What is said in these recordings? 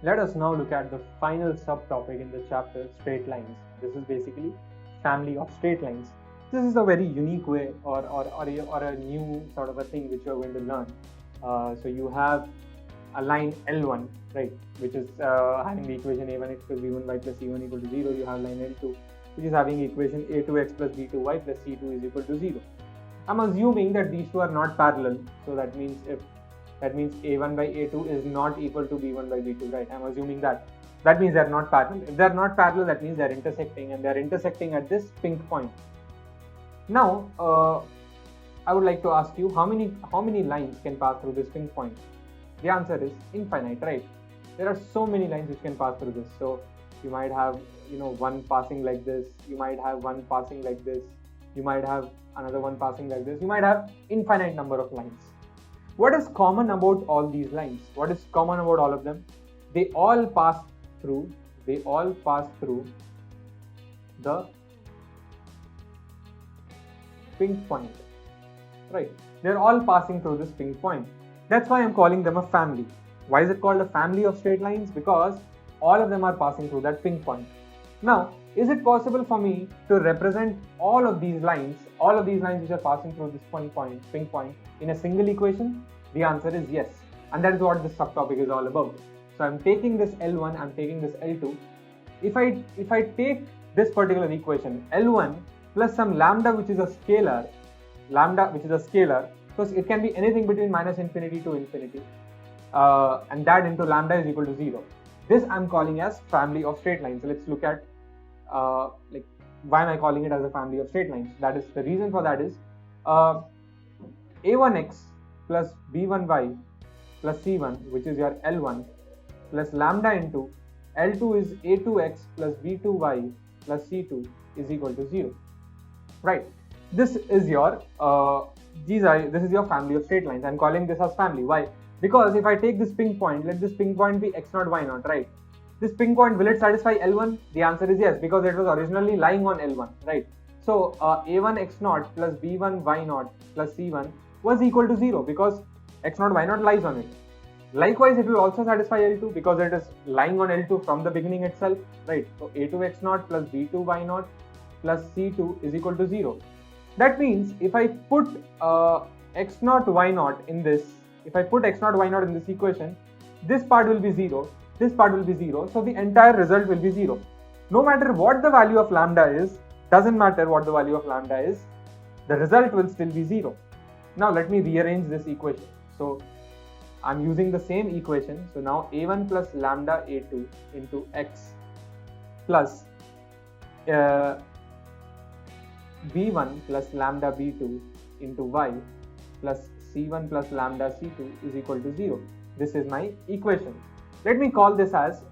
Let us now look at the final subtopic in the chapter, straight lines. This is basically family of straight lines. This is a very unique way or a new sort of a thing which you are going to learn. So you have a line L1, right, which is having the equation a1x plus b1y plus c1 equal to 0. You have line L2, which is having equation a2x plus b2y plus c2 is equal to 0. I'm assuming that these two are not parallel, so that means a1 by a2 is not equal to b1 by b2, right? I'm assuming that. That means they're not parallel. If they're not parallel, that means they're intersecting, and they're intersecting at this pink point. Now, I would like to ask you, how many lines can pass through this pink point? The answer is infinite, right? There are so many lines which can pass through this. So you might have, one passing like this. You might have one passing like this. You might have another one passing like this. You might have infinite number of lines. What is common about all these lines? What is common about all of them? They all pass through the pink point, right? They're all passing through this pink point. That's why I'm calling them a family. Why is it called a family of straight lines? Because all of them are passing through that pink point. Now, is it possible for me to represent all of these lines which are passing through this pink point in a single equation? The answer is yes. And that is what this subtopic is all about. So I'm taking this L1, I'm taking this L2. If I take this particular equation, L1 plus some lambda which is a scalar, because it can be anything between minus infinity to infinity, and that into lambda is equal to 0. This I'm calling as family of straight lines. So let's look at why am I calling it as a family of straight lines? That is, the reason for that is a1x plus b1y plus c1, which is your L1, plus lambda into L2 is a2x plus b2y plus c2 is equal to 0. Right. This is your family of straight lines. I'm calling this as family. Why? Because if I take this pink point, let this pink point be x0, y0, right? This pink point, will it satisfy L1? The answer is yes, because it was originally lying on L1, right? So a1 x0 plus b1 y0 plus c1 was equal to 0 because x0 y0 lies on it. Likewise, it will also satisfy L2 because it is lying on L2 from the beginning itself, right? So a2 x0 plus b2 y0 plus c2 is equal to 0. That means if I put x0 y0 in this, equation, this part will be 0, this part will be 0, so the entire result will be 0. No matter what the value of lambda is, doesn't matter what the value of lambda is, the result will still be 0. Now let me rearrange this equation. So I'm using the same equation. So now a1 plus lambda a2 into x plus b1 plus lambda b2 into y plus c1 plus lambda c2 is equal to 0. This is my equation. Let me call this as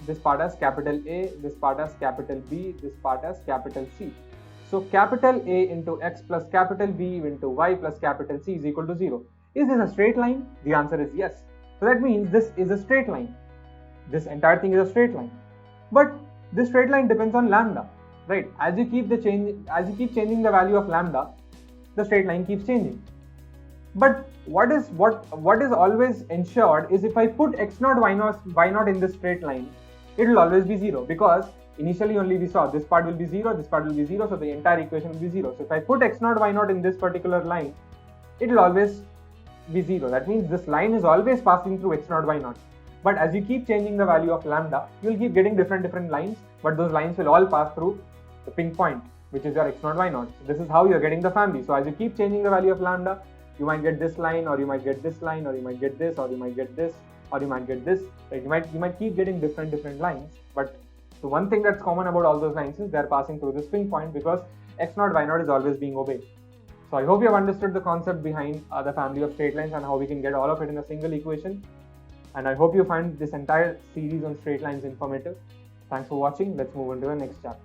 this part as capital A, this part as capital B, this part as capital C. So capital A into x plus capital B into y plus capital C is equal to 0. Is this a straight line? The answer is yes. So that means this is a straight line. This entire thing is a straight line. But this straight line depends on lambda, right? As you keep changing the value of lambda, the straight line keeps changing. But what is always ensured is if I put x0 y0 in this straight line, it will always be 0 because initially only we saw this part will be 0, this part will be 0, so the entire equation will be 0. So if I put x0 y0 in this particular line, it will always be 0. That means this line is always passing through x0 y0. But as you keep changing the value of lambda, you will keep getting different lines, but those lines will all pass through the pink point, which is your x0 y0. So this is how you are getting the family. So as you keep changing the value of lambda, you might get this line, or you might get this line, or you might get this, or you might get this, or you might get this. Right? You might keep getting different lines. But the one thing that's common about all those lines is they're passing through this pink point because x0 y0 is always being obeyed. So I hope you have understood the concept behind the family of straight lines and how we can get all of it in a single equation. And I hope you find this entire series on straight lines informative. Thanks for watching. Let's move on to the next chapter.